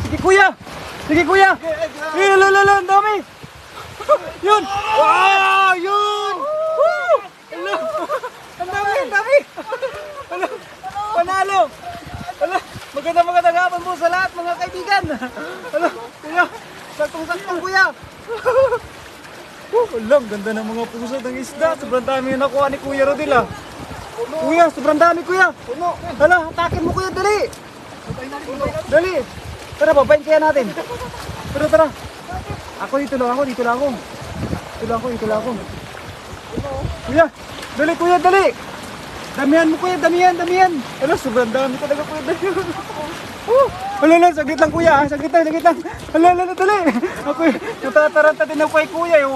Sige kuya! Sige kuya! Lalo, ang dami! Yun! Wow! Yun! Woo! Hello! Ang dami! Hello! Panalo! Hello! Magandang hapon po sa lahat mga kaibigan! Hello! Kuya! Saktong-saktong kuya! Alam, ganda ng mga puso ng isda. Sobrang dami yung nakuha ni Kuya Rodel ah. Kuya, sobrang dami kuya. Hala, atakin mo kuya, dali. Dali. Tara, babayin kaya natin. Tara. Dito lang ako. Kuya, dali. Damihan mo kuya, damihan. Hala, sobrang dami talaga kuya. Hala, saglit lang kuya, saglit lang. Hala, dali. Ako, natataranta din ako kay kuya.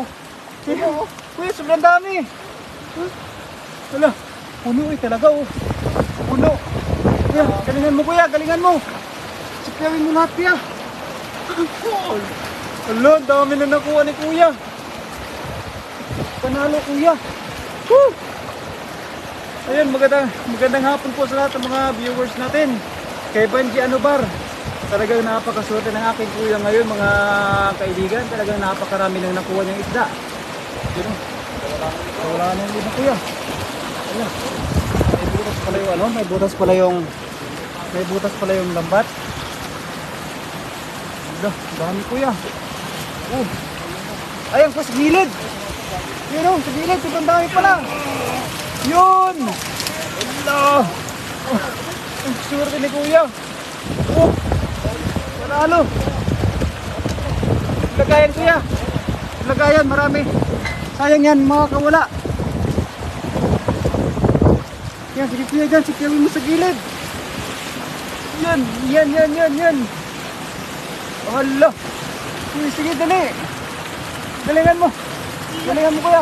Kuya, sobrang dami. Hala, puno talaga oh. Puno. Kuya, galingan mo. Siklawin mo lahat kuya. Hala, dami na nakuha ni kuya. Panalo kuya. Woo! Ayun, magandang hapon po sa lahat ng mga viewers natin. Kay Banji Anubar. Talagang napakaswerte ng aking kuya ngayon mga kaibigan. Talagang napakarami nang nakuha niyang isda. Yun, wala na yung iba kuya. Ayan. May butas pala yung lambat. Dami kuya. Ayan po sa gilid. Yun o, sa gilid, sobrang dami pala. Yun. Hello. Ang swerte ni kuya. Panalo. Lagayan kuya. Lagayan, marami. Sayang yan, makakawala. Yan, sige kuya dyan, siklawin mo sa gilid. Yan. Hala. Sige, dali. Galingan mo kuya.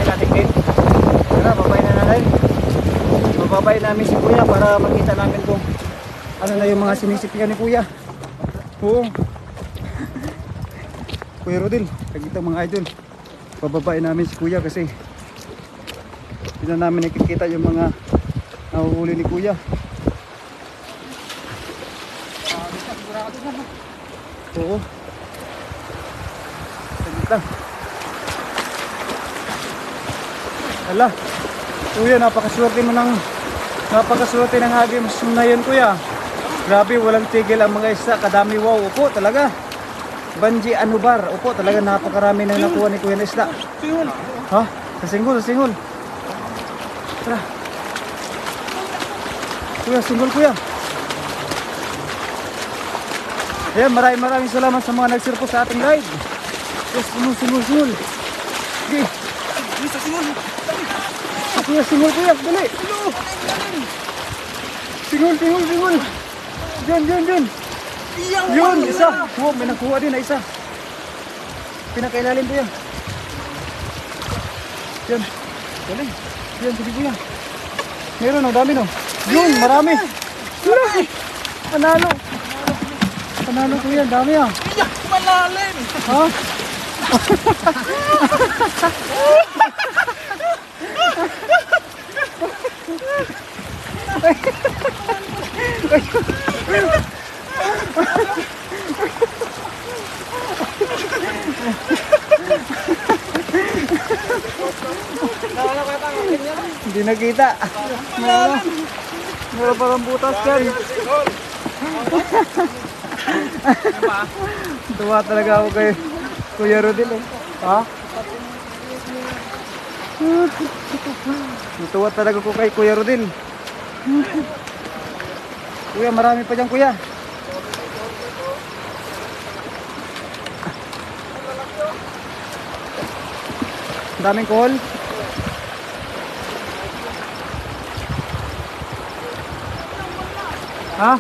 Yan. Tara, babay na natin. Bababay namin si kuya para makita namin kung ano na yung mga sinisipikan ni kuya. Oo. Kuya Rodel, kagita mga idol. Bababain namin si kuya kasi hindi na namin nakikita yung mga nahuhuli ni kuya. Oo. Kagita. Hala. Kuya, napakaswerte ng hagim na yun kuya. Grabe, walang tigil ang mga isda. Kadami, wow. Upo talaga. Banji Anubar. Opo, talaga napakarami na nakuha ni kuya na isda. Singol. Ha? Sa singol. Tara. Kuya, singol kuya. Ayan, maraming salamat sa mga nagsirpo sa ating live. Yes, singol. Sige. Sa singol. Kuya, singol kuya, dali. Singol. Diyan. Yun, isa. Oh, may nakuha din na isa. Pinakailalim ko yan. Yan. Galing. Yan, sige ko yan. Meron no, dami no. Yun, marami. Panalo ko yan, dami ah. Malalim. Ha? Hindi nakita. Meron parang butas yan. Tuwa talaga ako kay Kuya Rodel. Ha? Tuwa talaga ko kay Kuya Rodel. Kuya, marami pa dyan kuya. Daming kohol. Ha?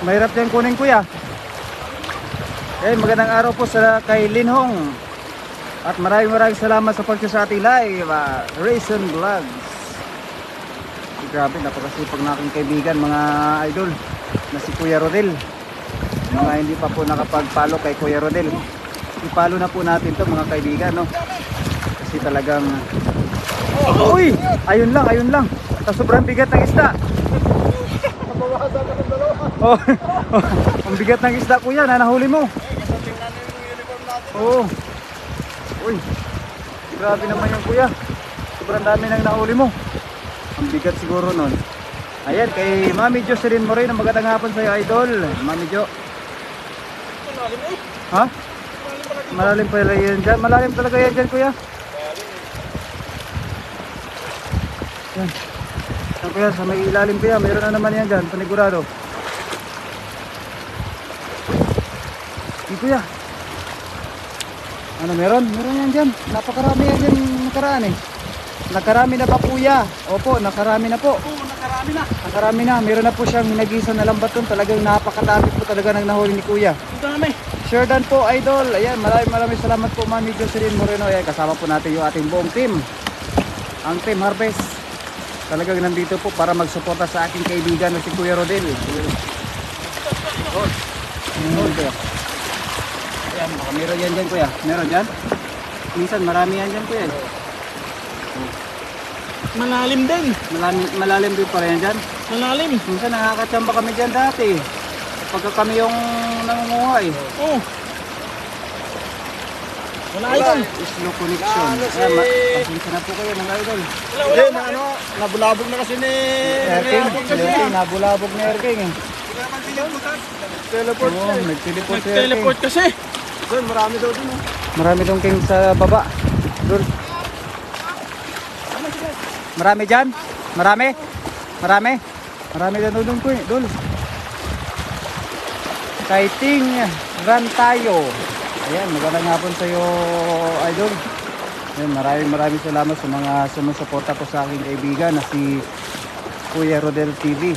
Mahirap dyan kunin kuya. Magandang araw po sa kay Linhong. At maraming salamat sa pag-share sa ating live. Rayson Vlogs. Grabe, napakasipag na aking kaibigan mga idol na si Kuya Rodel. Mga hindi pa po nakapag-follow kay Kuya Rodel, i-follow na po natin to mga kaibigan, no? Kasi talagang Uy! Ayun lang. Tapos sobrang bigat ng isda. Nabawasan ka ng dalawa. Oh, ang bigat ng isda kuya, nanahuli mo. Kasi tingnan yung uniform natin. Oo. Uy, grabe naman yung kuya. Sobrang dami nang nahuli mo. Ang bigat siguro nun. Ayan, kay Mami Jocelyn Moreno, magandang hapon sa'yo, idol. Mami Jo. Malalim eh. Ha? Malalim pala dito. Malalim pala yan dyan. Malalim talaga yan dyan, kuya. Yan. Yan, kuya, sa may ilalim kuya, mayroon na naman yan dyan, panigurado. Yan, kuya. Ano, meron? Meron yan dyan. Napakarami yan dyan nakaraan eh. Nakarami na ba kuya? Opo, nakarami na po. Oo, nakarami na. Nakarami na. Meron na po siyang hinagisa na lambat doon. Talagang napakadami po talaga ng nahuli ni kuya. Ang dami. Sure dan po, idol. Ayan, maraming salamat po, Mami Jocelyn Moreno. Ayan, kasama po natin yung ating buong team. Ang Team Harvest. Talagang nandito po para magsuporta sa aking kaibigan na si Kuya Rodel. Oh. Kuya. Ayan, baka meron yan dyan, kuya. Meron dyan? Minsan marami yan dyan, kuya. Malalim din. Malalim din pala yan dyan. Malalim. Minsan nakakatsamba kami dyan dati. Pagka kami yung nangunguha eh. Oo. Wala idol. Slow connection. Ayan, pasensya na po kayo mga idol. Hindi, na ano, nabulabog na kasi ni... Erking, nabulabog na Erking eh. Hindi naman siniputan. Teleport Oo, siya eh. nag-teleport si Erking. Nag-teleport kasi. Doon, marami daw dun. Marami dong king sa baba. Doon. Marami dyan? Marami? Marami? Marami dyan doon ko eh. Doon. Kiting run tayo. Ayan, magandang hapon sa iyo, idol. Ayan, maraming salamat sa mga sumusuporta ko sa aking kaibigan na si Kuya Rodel TV.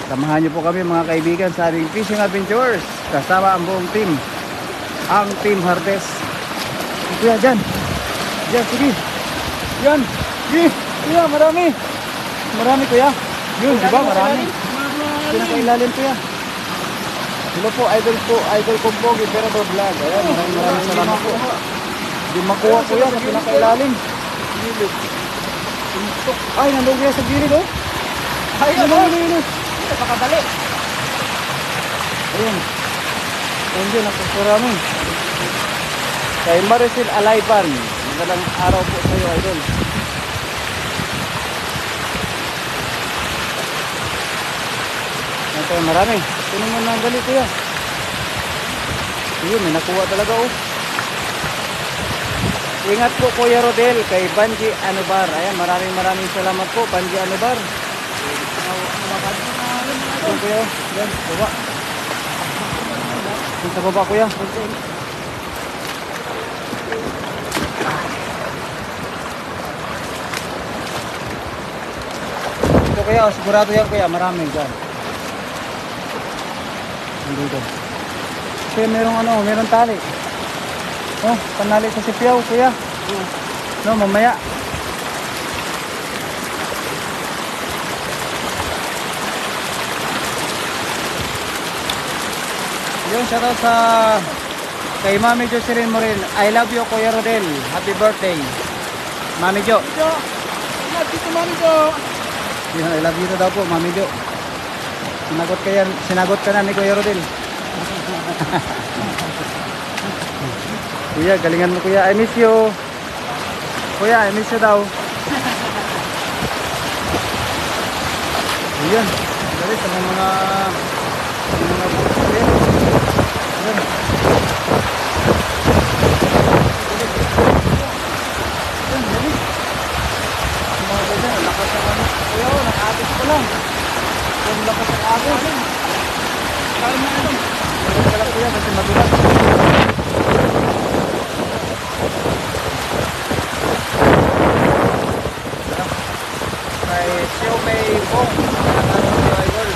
Samahan niyo po kami mga kaibigan sa ating fishing adventures. Kasama ang buong team. Ang Team Harvest. Kuya, dyan. Dyan, sige. Yan. Sige. Kuya, marami. Marami, kuya. Yun, di ba? Marami. Pinakailalim, kuya. Hello po, idol kong Pogi, pero vlog. Ayan, maraming salamat po. Hindi makuha, kuya, sa pinakailalim. Ay, nandun kuya sa gilid, oh. Ay, ano? Napakadali. Ayun. Ayun, nagkakarami. Kay Maricel Alaypan. Magandang araw po sa iyo, idol. Ito, marami. Ito naman na dali, kuya. Ayun, may nakuha talaga, oh. Ingat po, Kuya Rodel, kay Banji Anubar. Ayan, maraming salamat po, Banji Anubar. Ayan, kuya, oh. Ayan, baba. Ayan, sa baba, kuya. Ito, kuya, oh, sigurado yan, kuya. Maraming dyan. Nandito. Kasi merong tali. Oh, panali sa sipiyaw, kuya. No, mamaya. Yung shoutout sa kay Mami Jocelyn Moreno. I love you, Kuya Rodel. Happy birthday. Mami Jo. Dito, mami ko. Yun, I love you na daw po, Mami Jo. Sinagot ka na ni Kuya Rodel. Kuya, galingan mo, kuya. I miss you. Kuya, I miss you daw. Ayan. Galit sa mga bukasin. Ayan. Ayan, galit. Mga ganyan, lakas ang ano. Kuya, nakaabit ko lang. Yung lakas ang abit. Kaya mo ito. Galit ka lang, kuya, kasi madulas. Kay Xiaomei Bong, idol.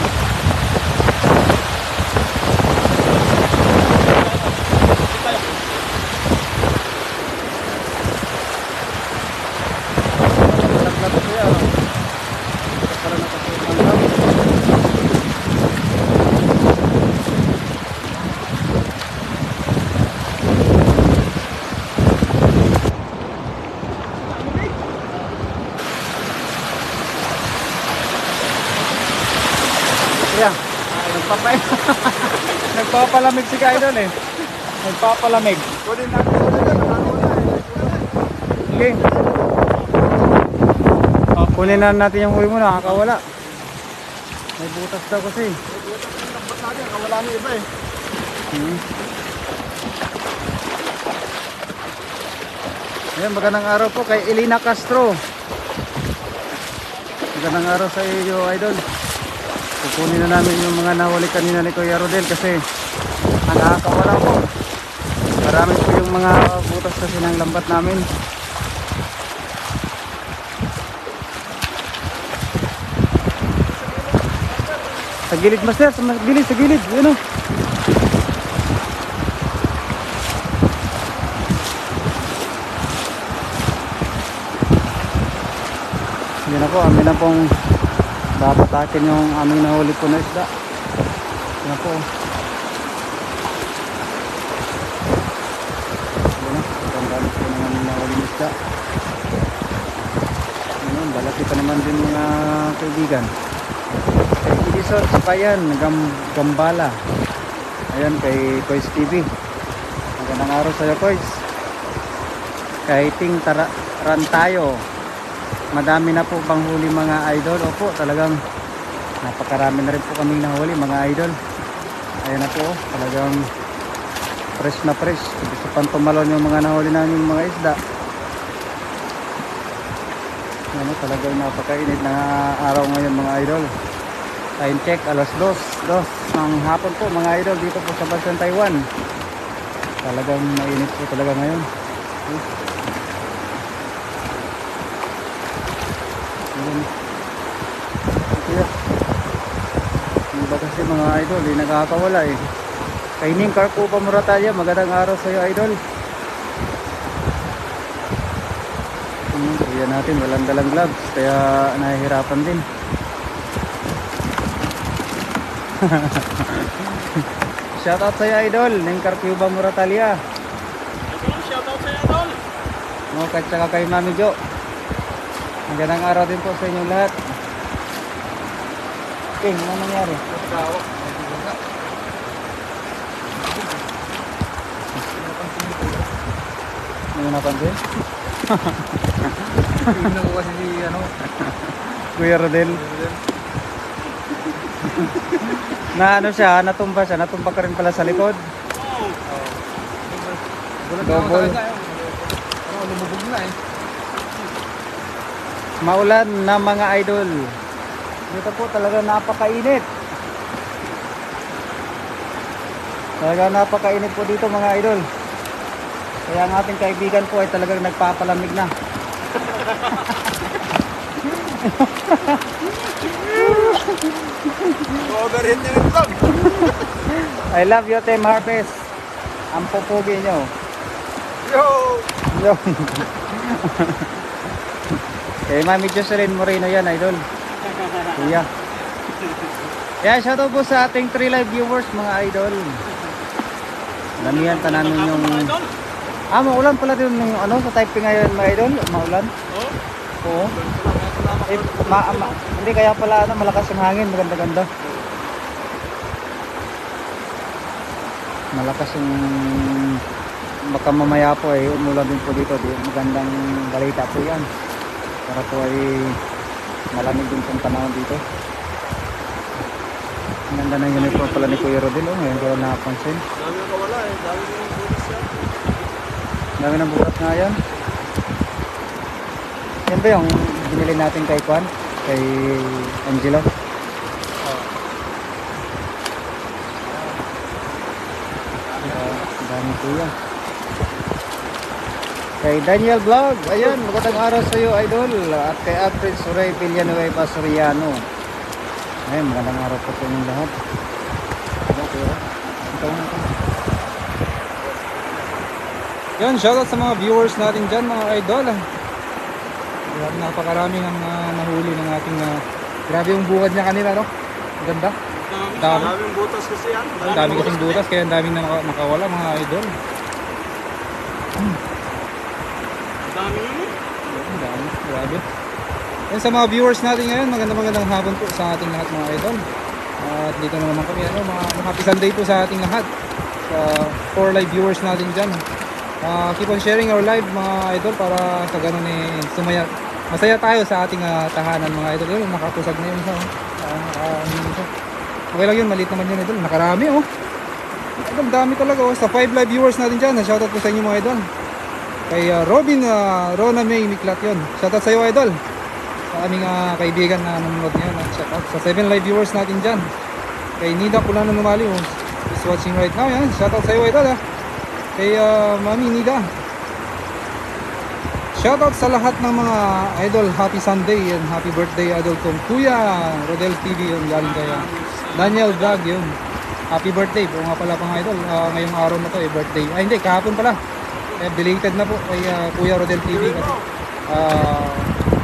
Nagpapalamig si Idol eh. Nagpapalamig. Kunin natin yung ulan. Nakakawala eh. Okay. Kunin na natin yung huli mo, nakakawala. May butas daw kasi. Lambat natin. Nakawala na iba eh. Ayan, magandang araw po kay Elina Castro. Magandang araw sa iyo, Idol. Kukunin na namin yung mga nahuli kanina ni Kuya Rodel kasi ang nakakawala po. Marami po yung mga butas kasi ng lambat namin. Sa gilid, master, sa gilid, sa gilid. Yun o. Yan na po, amin na pong papatakin yung aming nahuli po na isda. Yan na po. Yan na, ganda po ng aming nahuli na isda. Yan, balaki pa naman din mga kaibigan. Kay Edison Sapayan, Gambala. Ayan, kay Kois TV. Magandang araw sa iyo, Kois. Kay Ting Rantayo. Madami na po bang huli mga idol? Opo, talagang napakarami na rin po kami nahuli mga idol. Ayan na po, talagang fresh na fresh. Gusto pang tumalon yung mga nahuli namin mga isda. Ayan, talagang napakainit na araw ngayon mga idol. Time check, alas 2 ng hapon po mga idol dito po sa bansang Taiwan. Talagang mainit po talaga ngayon. Iba kasi mga idol, di nakakawala eh. Kaining Carpo Murataya, magandang araw sa iyo idol. Kuya natin, walang dalang gloves, kaya nahihirapan din. Shoutout sa iyo idol, Ning Carpo Murataya. Shoutout sa idol. At saka kay Mami Jo. Magandang araw din po sa inyong lahat. King, ano nangyari? Ano napansin? Tingnan ko kasi si Kuya Rodel. Na ano siya, natumba siya. Natumba ka rin pala sa likod. Double. Lumubog na eh. Maulan na mga idol. Dito po talaga napakainit. Talaga napakainit po dito mga idol. Kaya ang ating kaibigan po ay talagang nagpapalamig na. Overheat niya rin vlog. I love you, Team Harvest. Ang pupugi nyo. Yo! Yo. Kay Mami Jocelyn Moreno yan, idol. Kuya. Kaya shoutout po sa ating 3 live viewers, mga idol. Damihan pa namin yung... maulan pala din yung ano, sa typing ngayon, mga idol. Maulan. Oo. Eh, hindi kaya pala ano, malakas yung hangin, maganda-ganda. Malakas yung... Baka mamaya po ay umulan din po dito. Magandang balita po yan. Para po ay malamig din pong panahon dito. Ang ganda ng uniform pala ni Kuya Rodel. Ngayon ko napansin. Dami na kawala eh. Dami na yung butas yan. Dami ng bukas nga yan. Yan ba yung binili natin kay Kwan? Kay Angelo? Dami po yan. Kay Daniel Vlog, ayan, magandang araw sa iyo idol. At kay Alfred Suray Villanueva Soriano. Ayan, magandang araw po sa inyong lahat. Yan, shoutout sa mga viewers natin dyan mga idol. Grabe, napakarami ng nahuli ng ating grabe yung bukad niya kanina, no? Ganda. Dami. Daming butas kasi yan. Dami kasing butas, kaya ang daming nakawala mga idol. Dami yun eh. Ang dami, grabe. Yan sa mga viewers natin ngayon, magandang hapon po sa ating lahat mga idol. At dito na naman kami, mga happy Sunday po sa ating lahat. Sa 4 live viewers natin dyan. Keep on sharing our live mga idol para sa ganun masaya tayo sa ating tahanan mga idol. Yun, nakapusag na yun isa. Okay lang yun, maliit naman yun idol. Nakarami Idol, dami talaga Sa 5 live viewers natin dyan, shoutout po sa inyo mga idol. Kay Robin Rona May Miklat yun. Shoutout sa iyo idol. Sa aming kaibigan na nanonood ngayon. Shoutout sa 7 live viewers natin dyan. Kay Nida Kulano Numali is watching right now yan. Shoutout sa iyo idol Kay Mami Nida. Shoutout sa lahat ng mga idol. Happy Sunday and happy birthday idol kong Kuya Rodel TV yun. Galing kaya Daniel Vlog yun. Happy birthday po nga pala pang idol. Ngayong araw na to birthday. Ay hindi, kahapon pala. Belated na po kay Kuya Rodel TV kasi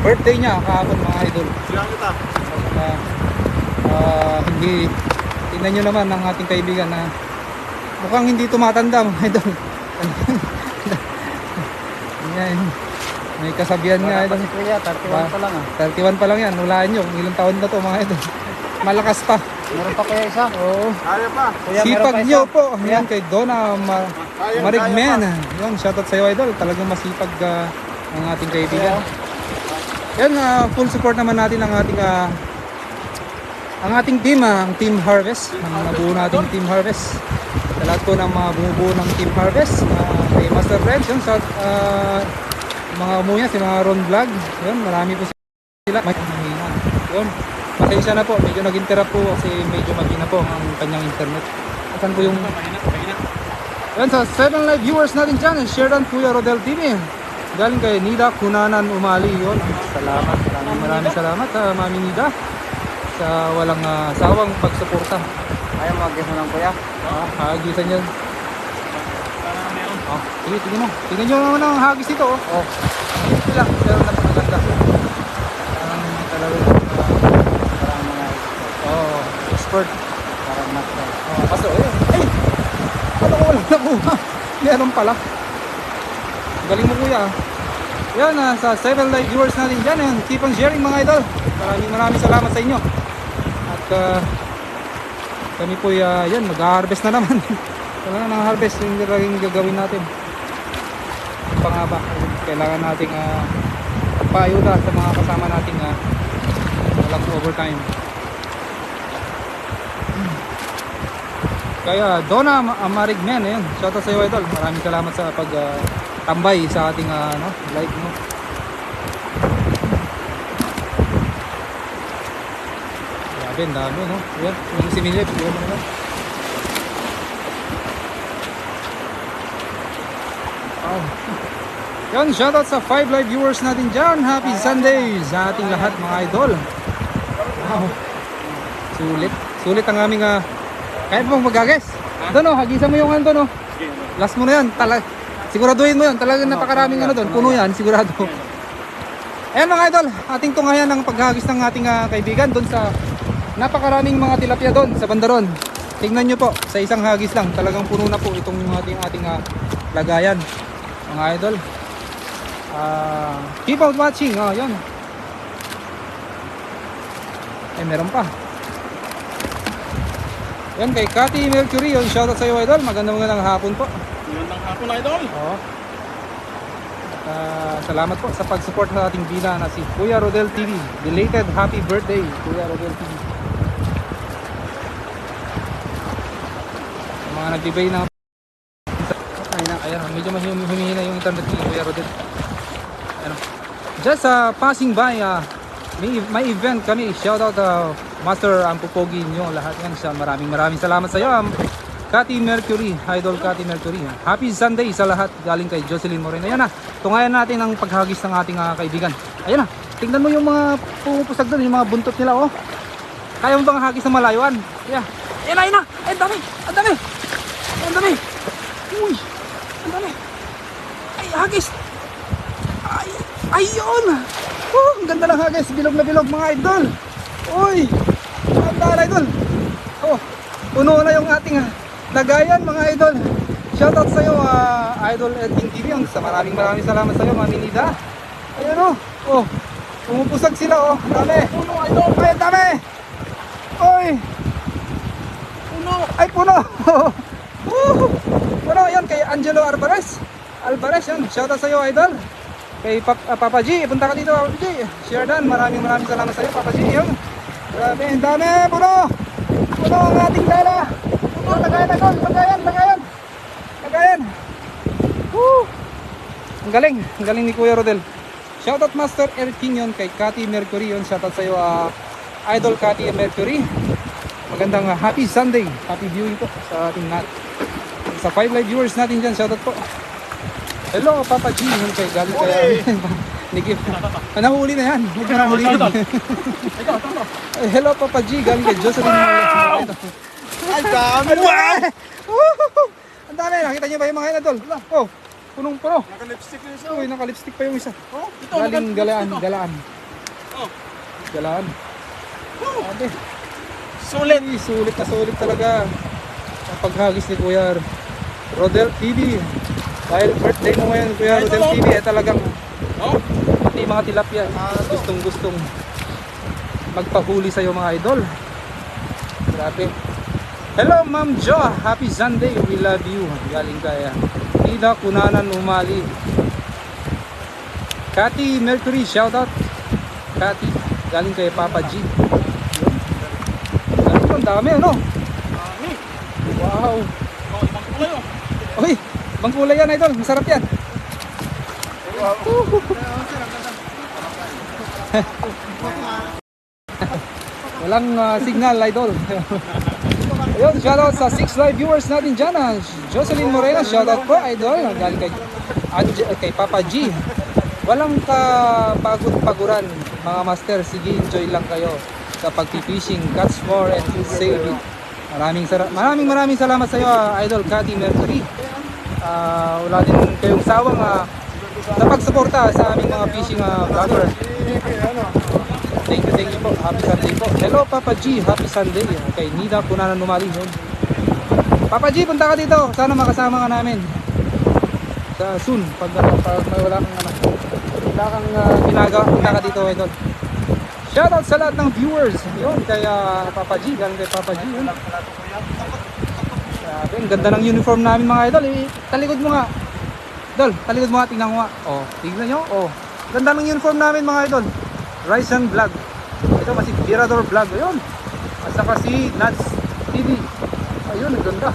birthday niya kahapon mga idol. Hindi tingnan nyo naman ang ating kaibigan na mukhang hindi tumatanda mga idol. Yan. May kasabihan nga idol. Si Kuya, 31 pa lang 31 pa lang yan. Hulaan nyo ilang taon na to mga idol. Malakas pa. Meron pa Kuya isa. Oo. Kaya pa. Kuya, meron Sipag pa isa. nyo po. Yan kay Donna Marigmen. Yan, shoutout sa iyo idol. Talagang masipag ang ating kaibigan. Yan, full support naman natin ang ating team, ang Team Harvest. Ang nabuo nating Team Harvest. Sa lahat po ng mga bumubuo ng Team Harvest. Kay Master Friends, yun, sa mga umuya, si mga Ron Vlog. Yun, marami po sila. Yun, pasensya na po. Medyo nag-interrupt po kasi medyo mahina po ang kanyang internet. Asan po yung... Yan, sa 7 live viewers natin dyan, share dan Kuya Rodel TV. Galing kay Nida Kunanan Umali yun. Salamat, maraming salamat Mami Nida sa walang sawang pagsuporta. Ayaw mag-guess mo lang Kuya. Hagisan yan. Sige, tingnan mo. Tingnan nyo naman ang hagis dito. Ito lang, pero napakaganda. Talaga Parang mga expert. parang natural. Kaso, ay! Ano ko walang nakuha? Meron pala. Galing mo kuya. Yan, sa 7 live viewers natin dyan. Keep on sharing mga idol. Maraming salamat sa inyo. At kami po yan, mag-harvest na naman. Wala na ng harvest yung laging gagawin natin. Pangaba. Kailangan nating pagpayuda sa mga kasama nating walang overtime. Kaya Donna Marigmen, ayan. Shoutout sa iyo idol. Maraming salamat sa tambay sa ating live no. Grabe, ang dami no. Yan, yung similip, yun naman. Yan, shoutout sa 5 live viewers natin dyan. Happy Sunday sa ating lahat mga idol. Wow. Sulit ang aming kahit mong mag-guess. Doon hagisan mo yung doon last mo na yan. Siguraduhin mo yan. Talagang napakaraming doon. Puno yan, sigurado. Ayan mga idol, ating tungayan ng paghagis ng ating kaibigan doon sa napakaraming mga tilapia doon sa bandaron. Tingnan nyo po, sa isang hagis lang, talagang puno na po itong ating lagayan. Mga idol. Keep on watching. Yan. Meron pa. Yan kay Cathy Mercury, shoutout sa iyo idol. Magandang hapon po. Magandang hapon idol. Salamat po sa pag-support sa ating bida na si Kuya Rodel TV. Belated happy birthday Kuya Rodel TV. Mga nagbibay na ayan, medyo humihina yung internet ni Kuya Rodel. Just passing by, may event kami. Shoutout Master Ampupogi nyo lahat yan. Maraming salamat sa iyo Cathy Mercury, Idol Cathy Mercury. Happy Sunday sa lahat galing kay Jocelyn Moreno. Ayan tungayan natin ang paghagis ng ating kaibigan. Ayan tingnan mo yung mga pumupusag doon, yung mga buntot nila Kaya mo bang hagis ng malayuan? Yeah. Ayan na! Ang dami! Uy! Ang dami! Ay, hagis! Ayun! Ang ganda ng hagis! Bilog na bilog mga idol! Uy! Ang dami idol! Puno na yung ating lagayan mga idol! Shoutout sa iyo Idol Edwin TV. Maraming salamat sa iyo Mami Nida. Ayun pumupusag sila Dami! Ay, dami! Uy! Ay, puno! Woo! Puno, yun, kay Angelo Alvarez. Alvarez, yun. Shoutout sa'yo, idol. Kay Papa G, punta ka dito, Papa G. Sheridan, maraming salamat sa'yo, Papa G. Yun. Grabe, ang dami, puno! Puno ang ating dala. Puno, lagayan, idol. Lagayan. Woo! Ang galing ni Kuya Rodel. Shoutout Master Eric King yun, kay Cathy Mercury yun. Shoutout sa'yo, Idol Cathy Mercury. Magandang happy Sunday, happy viewing po sa ating sa 5 live viewers natin dyan, shoutout po. Hello Papa G, yun kay galing kaya Nikip. Nahuli na yan, huwag na nahuli. Hello Papa G, galing kay Jocelyn Morales. Ay, dami. Ang dami, nakita niyo ba yung mga idol? Oh, punong-puno. Naka-lipstick na isa. Uy, naka-lipstick pa yung isa. Oh, ito. Galing Galaan. Oh. Galaan. Sabi. Sulit. Sulit talaga ang paghagis ni Kuya Rodel TV. Dahil birthday mo ngayon, Kuya Rodel TV, talagang pati mga tilapia gustong magpahuli sa'yo mga idol. Grabe. Hello Ma'am Jo, happy Sunday, we love you. Galing kaya Ida Kunanan Umali. Cathy Mercury, shoutout Cathy, galing kay Papa G. Ang dami, ano? Wow. Uy, bang kulay yan, idol. Masarap yan. Walang signal, idol. Ayun, shoutout sa 6 live viewers natin dyan. Jocelyn Moreno, shoutout po, idol. Galing kay Papa G. Walang kapagod-paguran, mga master. Sige, enjoy lang kayo sa pag-fishing, catch more and save it. Maraming salamat sa iyo, Idol Cathy Mercury. Wala din kayong sawang sa pagsuporta sa aming mga fishing vlogger. Thank you po. Happy Sunday po. Hello Papa G, happy Sunday. Okay, Nida Kunanan Umali. Papa G, punta ka dito. Sana makasama ka namin. Soon, pag wala kang ginagawa, punta ka dito, Idol. Shoutout sa lahat ng viewers. Yun, kaya Papa G, galing kay Papa G. Yun. Grabe, ang ganda ng uniform namin mga idol. Talikod mo nga. Idol, talikod mo nga, tingnan ko nga. Oh, tingnan nyo. Oh, ganda ng uniform namin mga idol. Rise and Vlog. Ito si Virador Vlog. Ayun. At saka si Nads TV. Ayun, ang ganda.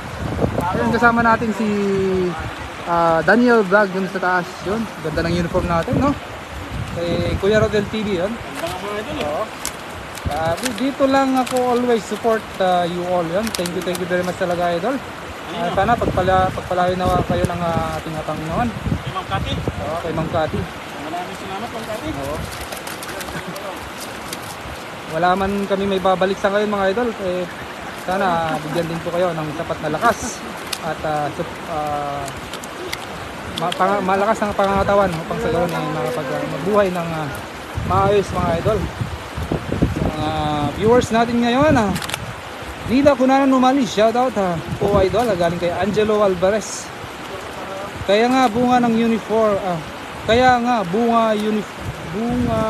Ayun, kasama natin si Daniel Vlog dun sa taas. Yun, ganda ng uniform natin, no? Kay Kuya Rodel TV, yun. Oo. Dito lang ako always support you all, yun. Thank you very much talaga, idol. Sana pagpalayo na kayo ng ating Panginoon. Kay Ma'am Cathy. Oo, kay Ma'am Cathy. Maraming salamat, Ma'am Cathy. Oo. Wala man kami may babalik sa ngayon mga idol, sana bigyan din po kayo ng sapat na lakas at malakas ng pangangatawan upang sa ganoon ay makapagbuhay ng maayos mga idol. Sa mga viewers natin ngayon, Nida Kunanan Umali, shoutout po idol, galing kay Angelo Alvarez. Kaya nga bunga ng uniform,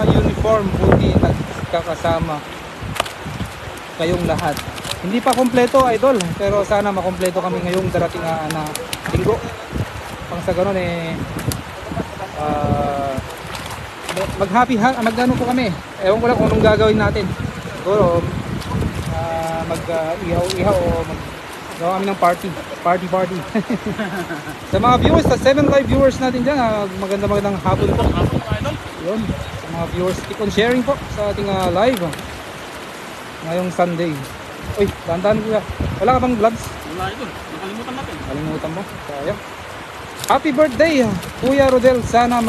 uniform buti nagkakasama kayong lahat. Hindi pa kompleto idol, pero sana makompleto kami ngayong darating na linggo. Pang sa ganun magano po kami. Ewan ko lang kung anong gagawin natin. Siguro mag-ihaw o gawa kami ng party. Sa mga viewers, sa 7 live viewers natin dyan, magandang hapon po. Yun, sa mga viewers, keep on sharing po sa ating live ngayong Sunday. Uy, dahan-dahan kuya. Wala ka bang gloves? Wala ito. Nakalimutan natin. Kalimutan mo. Sayang. Happy birthday, Kuya Rodel. Sana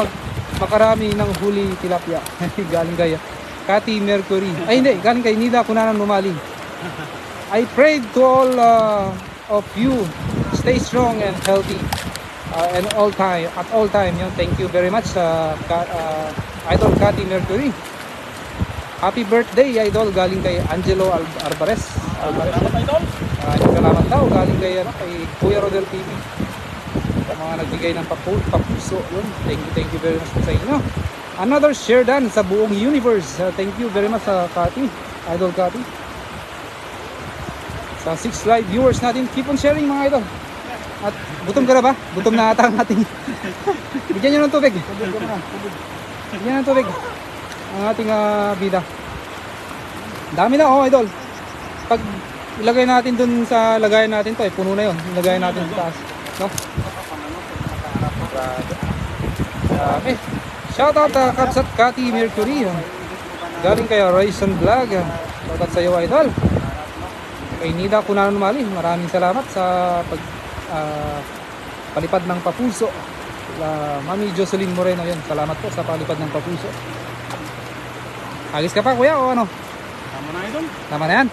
makarami ng huli tilapia. Galing kay Cathy Mercury. Ay hindi, galing kay Nida Kunanan Umali. I prayed to all of you, stay strong and healthy and at all time. Thank you very much Idol Cathy Mercury. Happy birthday Idol, galing kay Angelo Alvarez. Salamat, Idol. Salamat daw galing kay Kuya Rodel TV. Sa mga nagbigay ng papuso. Yun. Thank you very much po sa inyo. Another share dan sa buong universe. Thank you very much sa Cathy, Idol Cathy. sa 6 live viewers natin. Keep on sharing mga idol. At gutom ka na ba? Gutom na ata ang ating bigyan nyo ng tubig. Bigyan ng tubig ang ating bida. Dami na oh idol. Pag ilagay natin dun sa lagayan natin to, puno na yun. Ilagay natin sa taas, no? Grabe. Shoutout Kapsat Kati Mercury. Galing kay Ryzen Vlog. Shoutout sa iyo idol. Kay Nida Kunanan Mali, maraming salamat sa palipad ng papuso. Mami Jocelyn Moreno yun. Salamat po sa palipad ng papuso. Agis ka pa kuya o ano? Tama na idol. Tama na yan.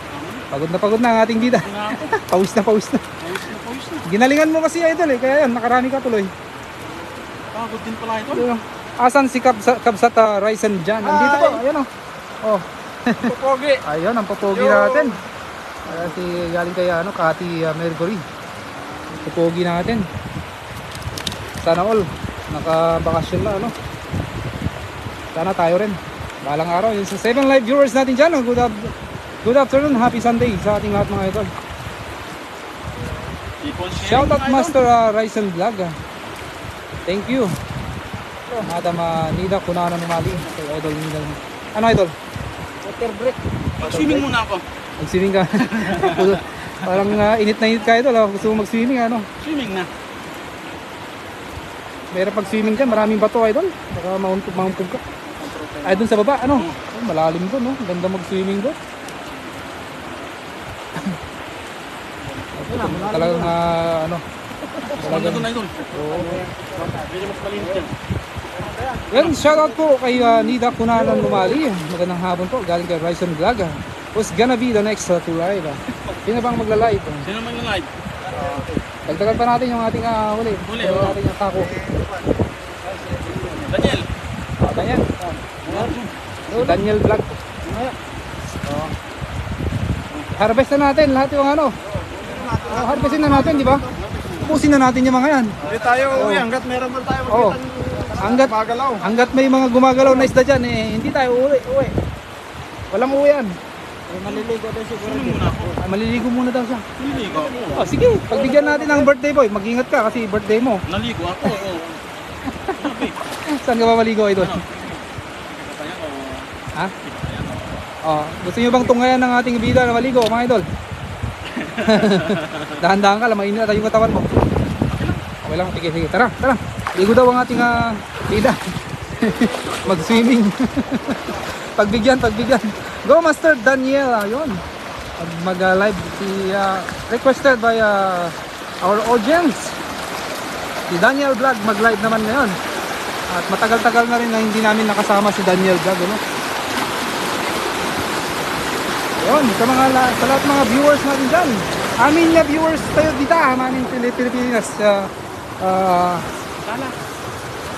Pagod na ang ating bida. Nga ako. Pawis na. Pawis na. Ginalingan mo kasi idol eh. Kaya yan, nakarami ka tuloy. Pagod din pala idol. Yun, oh. Asan si Kabsat Ryzen dyan? Nandito po. Ayun o. Oh. Popogi. Ayun, ang popogi natin. Si galing kay Kati Mercury. Popogi natin. Sana all. Nakabakasyon na ano. Sana tayo rin. Balang araw. Yung 7 live viewers natin dyan. Oh. Good afternoon. Happy Sunday sa ating lahat mga idol. Keep on sharing, Shoutout idol. Master Ryzen Vlog. Thank you. Madam Nida Kunanan Mali. Kay idol Nida. Ano idol? Water break. Mag-swimming muna ako. Mag-swimming ka. Parang init na init ka idol. Gusto mo mag-swimming ano? Swimming na. Meron pag-swimming dyan. Maraming bato idol. Baka mauntog ka. Ay dun sa baba ano? Oh, malalim dun no? Ganda mag-swimming doon. Talagang ano? Talagang doon idol. Oo. Medyo mas malinis yan. Yan, shoutout po kay Nida Kunanan Lumali. Magandang hapon po, galing kay Ryzen Vlog. Who's gonna be the next to live? Sino bang magla-live? Sino man yung live? Dagdagan pa natin yung ating huli. Huli, Dagdagan oo. natin yung tako. Daniel. Daniel. Si Daniel Vlog. Harvest na natin lahat yung ano. Harvestin na natin, di ba? Ubusin na natin yung mga yan. Hindi tayo uwi hanggat meron man tayo Oo. makitang magalaw. Hanggat may mga gumagalaw na isda dyan, hindi tayo uwi. Walang uwian. Maliligo daw siguro. Swimming muna ako. Maliligo muna daw siya. Naligo ako. Oh, sige, pagbigyan natin ng birthday boy. Mag-ingat ka kasi birthday mo. Naligo ako. Oo. Sabi. Saan ka ba maligo, idol? Ano? Kaya ko. Ha? Oh, gusto niyo bang tunghayan ng ating bida na maligo, mga idol? Dahan-dahan ka lang, mainit na yung katawan mo. Okay lang, sige. Tara. Ligo daw ang ating bida. Mag-swimming. pagbigyan. Go Master Daniel, ayun. Mag-live si requested by our audience. Si Daniel Vlog mag-live naman ngayon. At matagal-tagal na rin na hindi namin nakasama si Daniel Vlog, ano? Ayun, sa lahat mga viewers natin dyan. Amin na viewers tayo dito, maning Pilipinas.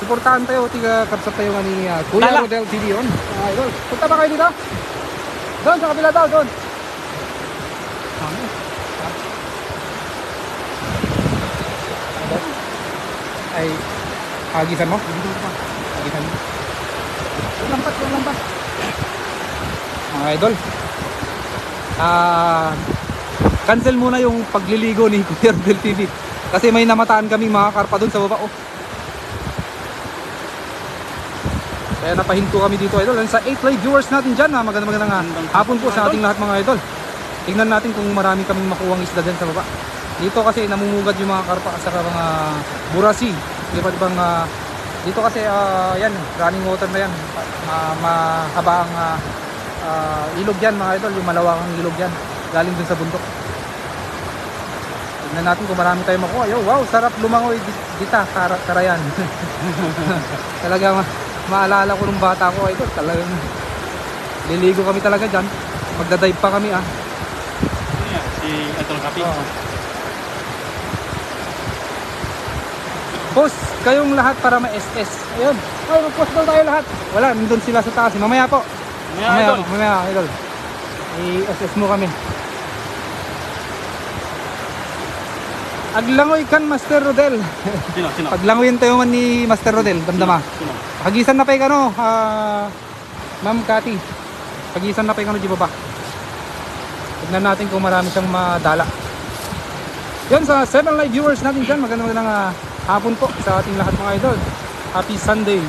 Suportahan tayo, tiga kapsat tayo nga ni Kuya Tala. Rodel TV yun. Idol, punta ba kayo dito? Doon, sa kabila daw, doon. Ay, hagisan mo? Hagisan mo. Lampat. Mga idol. Cancel muna yung pagliligo ni Kuya Rodel TV. Kasi may namataan kami mga karpa doon sa baba. Oh. Kaya napahinto kami dito idol. And sa 8 live viewers natin dyan, magandang hapon po sa ating lahat mga idol. Tingnan natin kung marami kaming makuwang isda dyan sa baba. Dito kasi namumugad yung mga karpa at saka mga burasi. Iba't ibang dito kasi yan, running water na yan. Mahaba ang ilog yan mga idol, yung malawakang ilog yan. Galing dun sa bundok. Tingnan natin kung marami tayong makuha. Yo, wow, sarap lumangoy dito, Karayan. Talaga maalala ko nung bata ko idol, talagang liligo kami talaga dyan. Magdadive pa kami Si Idol Kapi. Post kayong lahat para ma-SS. Ayun. Ay, mag-post daw tayo lahat. Wala, nandun sila sa taas. Mamaya po. Mamaya, idol. I-SS mo kami. Aglangoy kan Master Rodel. Sino? Paglangoyin tayo man ni Master Rodel, damdama. Sino? Pagisan na pa yung Ma'am Cathy. Pagisan na pa yung di ba ba? Tignan natin kung marami siyang madala. Yan sa 7 live viewers natin dyan. Magandang hapon po sa ating lahat mga idol. Happy Sunday.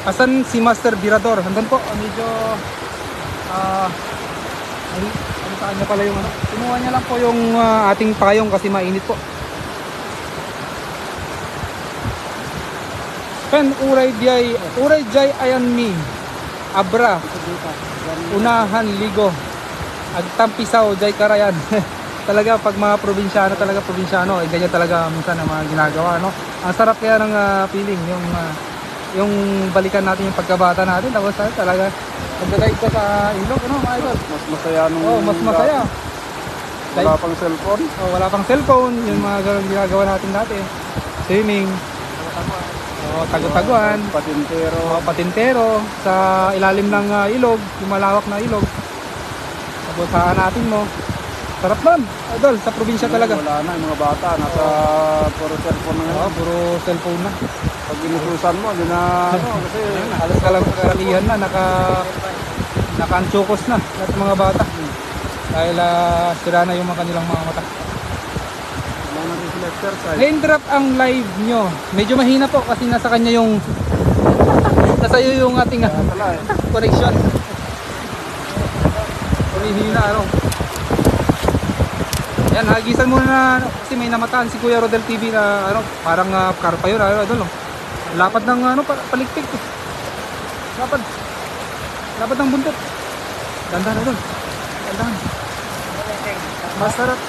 Asan si Master Birador? Hanggang po, medyo ano niya pala yung ano. Kinuha niya lang po yung ating payong kasi mainit po. Pen uray jay ayan mi. Abra. Unahan ligo. Agtampisaw jay karayan. Talaga pag mga probinsyano, eh, ganyan talaga minsan ang mga ginagawa, no? Ang sarap kaya ng feeling yung balikan natin yung pagkabata natin, tapos talaga pagdadive ka sa ilog, ano mga idol? Mas masaya nung Mas masaya. wala pang cellphone. Wala pang cellphone, yung mga ganun ginagawa natin dati. Swimming, tagu-taguan, patintero sa ilalim ng ilog, yung malawak na ilog. Tapos natin mo. Sarap nun, idol, sa probinsya talaga. Wala na, yung mga bata, nasa puro cellphone na ngayon. Puro cellphone na. Pag inutusan mo, hindi na, kasi Halos kalalihan na, naka-anchokos na lahat ng mga bata. Dahil sira na yung mga kanilang mga mata. wala na rin sila exercise. Na-interrupt ang live nyo. Medyo mahina po kasi nasa kanya yung nasa iyo yung ating connection. Mahina ano. Yan, hagisan muna na kasi may namataan si Kuya Rodel TV na ano, parang karpa yun, idol. Lapad ng ano, palikpik. Lapad ng buntot. Dandan idol. Dandan. Masarap.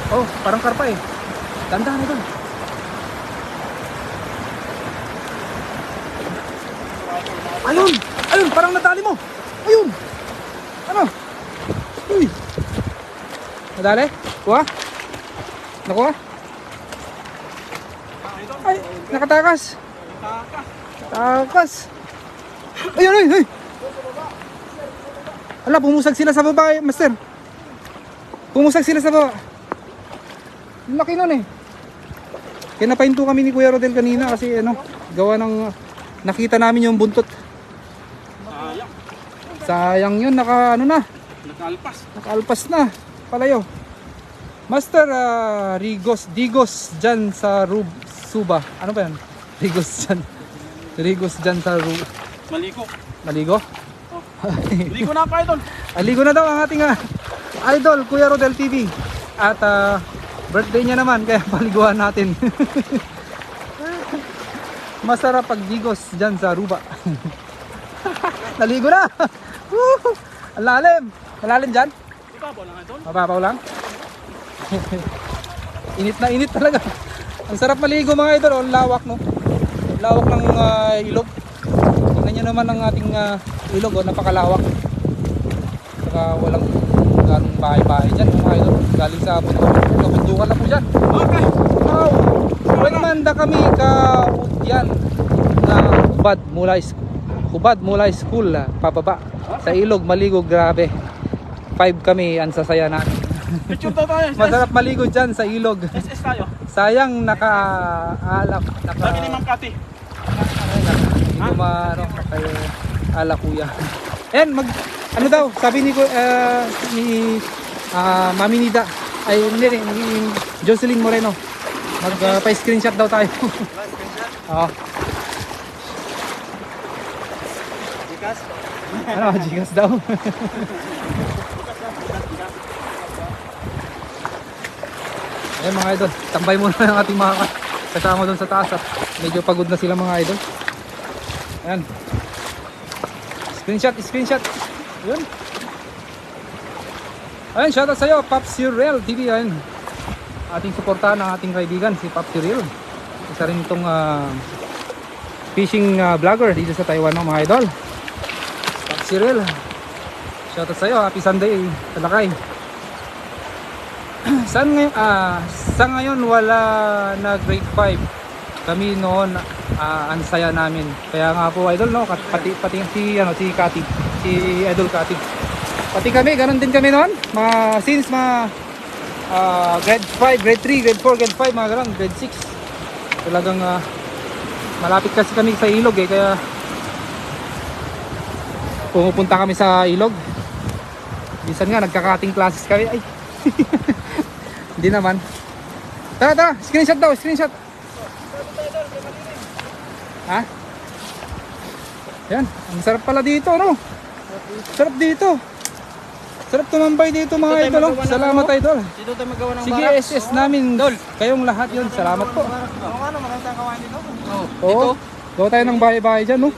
Oh, parang karpa eh. Dandan idol. Ayun, parang natali mo. Ayun. Ano? Uy. Nadali? Kuha? Nakuha? Ay, nakatakas. Takas. Ayun. Ala, pumusag sila sa baba, master. Pumusag sila sa baba. Laki nun eh. Kaya napahinto kami ni Kuya Rodel kanina kasi ano, gawa ng nakita namin yung buntot. Sayang yun, nakaalpas na palayo. Master Digos dyan sa Suba. Ano ba yan? Rigos dyan sa Maligo? Ligo na pa idol. Aligo na daw ang ating idol, Kuya Rodel TV. At birthday niya naman, kaya paliguan natin. Masarap pag digos dyan sa Ruba. Naligo na! Woo! Ang lalim! Malalim dyan? Ibabaw lang idol. Mababaw lang? Init na init talaga. Ang sarap maligo mga idol. Ang lawak, no? Ang lawak ng ilog. Tingnan nyo naman ang ating ilog, napakalawak. Saka walang ganong bahay-bahay dyan mga idol. Galing sa bundukan na po dyan. Okay. Wow! Pagmanda kami ka yan na Hubad mula school pababa sa ilog maligo, grabe. 5 kami ang sasaya natin. Picture daw tayo. Masarap maligo dyan sa ilog. SS tayo. Sayang naka-alak. Lagi ni Ma'am Cathy. Hindi ko kayo ala kuya. Ayan, ano daw, sabi ni Mami Nida, ay ni Jocelyn Moreno, pa-screenshot daw tayo. Oo. Ano, Gcash daw. Ayan mga idol, tambay muna ng ating mga kasama doon sa taas at medyo pagod na sila mga idol. Ayan. Screenshot. Ayan. Ayan, shoutout sa'yo, Pops Cyril TV. Ayan. Ating suportahan ang ating kaibigan, si Pops Cyril. Isa rin itong fishing vlogger dito sa Taiwan mga idol. Pops Cyril. Shoutout sa'yo, happy Sunday, Talakay. Sa ngayon wala na grade 5. Kami noon ang saya namin. Kaya nga po idol, no, pati si Cathy, si Idol Cathy. Pati kami, ganun din kami noon. Since grade 5, grade 3, grade 4, grade 5, mga ganun, grade 6. Talagang malapit kasi kami sa ilog kaya pumupunta kami sa ilog. Minsan nga nagka-cutting classes kami. Ay. Hindi naman. Tara, tara, screenshot daw, screenshot. Ha? Yan, ang sarap pala dito, no? Sarap dito. Sarap tumambay dito mga idol. Oh. Salamat idol. Dito tayo magawa ng Sige, SS namin. Kayong lahat yun. Salamat po. Marami tayong kawain dito. Oo. Gawa tayo ng bahay-bahay dyan, no?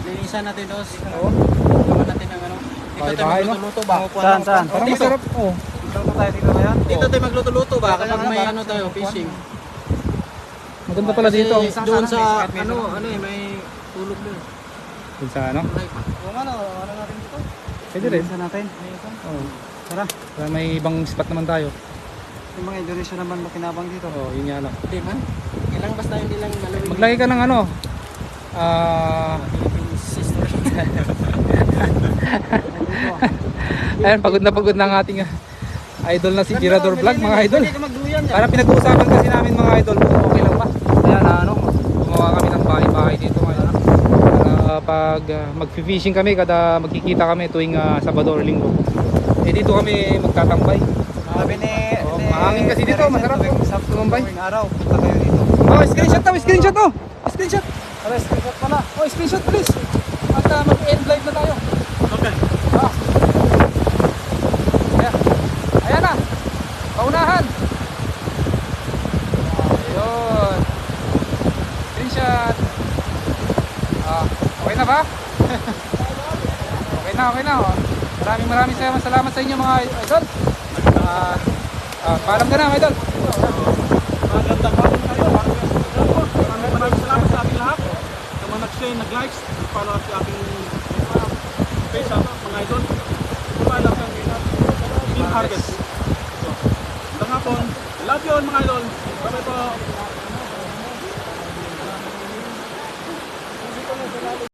Linisan natin dos. Oo. Gawa natin ng ano. Dito tayo Bahay-bahay, no? magluto-luto ba? Saan, saan? Parang masarap. Oh. Dito tayo dito ngayon. Dito tayo magluto-luto ba? Kapag may ano tayo, fishing. Maganda pala dito. Kasi doon sa ano eh, may tulog doon. Dun sa ano? Kung ano natin dito? Pwede rin. Sa natin. Oo. Tara. Para may ibang spot naman tayo. Yung mga Indonesia naman makinabang dito. Oo, yun nga lang. Hindi man. Kailang basta hindi lang malawig. Maglagay ka ng ano? Sister. Ayan, pagod na ang ating idol na si Tirador Vlog, mga idol. Pwede ka magduyan yan. Para pinag-uusapan kasi namin mga idol kung okay lang ba. Kaya na ano, gumawa kami ng bahay-bahay dito ngayon. Para pag mag-fishing kami, kada magkikita kami tuwing Sabado or Linggo. Eh dito kami magtatambay. Sabi ni mahangin kasi dito, masarap po. Tumambay. Tuwing araw, punta kayo dito. Oh, screenshot daw, screenshot oh. Screenshot. Tara, screenshot pala. Oh, screenshot please. At mag-end live na tayo. Okay. Ah. Ayan. Ayan na. Paunahan. Ayun. Screenshot. Okay na ba? Okay na. Oh. Maraming salamat sa inyo mga idol. Paalam ka na mga idol. Magandang hapon kayo. Maraming salamat sa ating lahat. Sa mga nag-share, nag-likes, follow up sa ating page mga idol. Pumala sa Team Harvest. Magandang hapon. Love you all mga idol. Bye-bye po.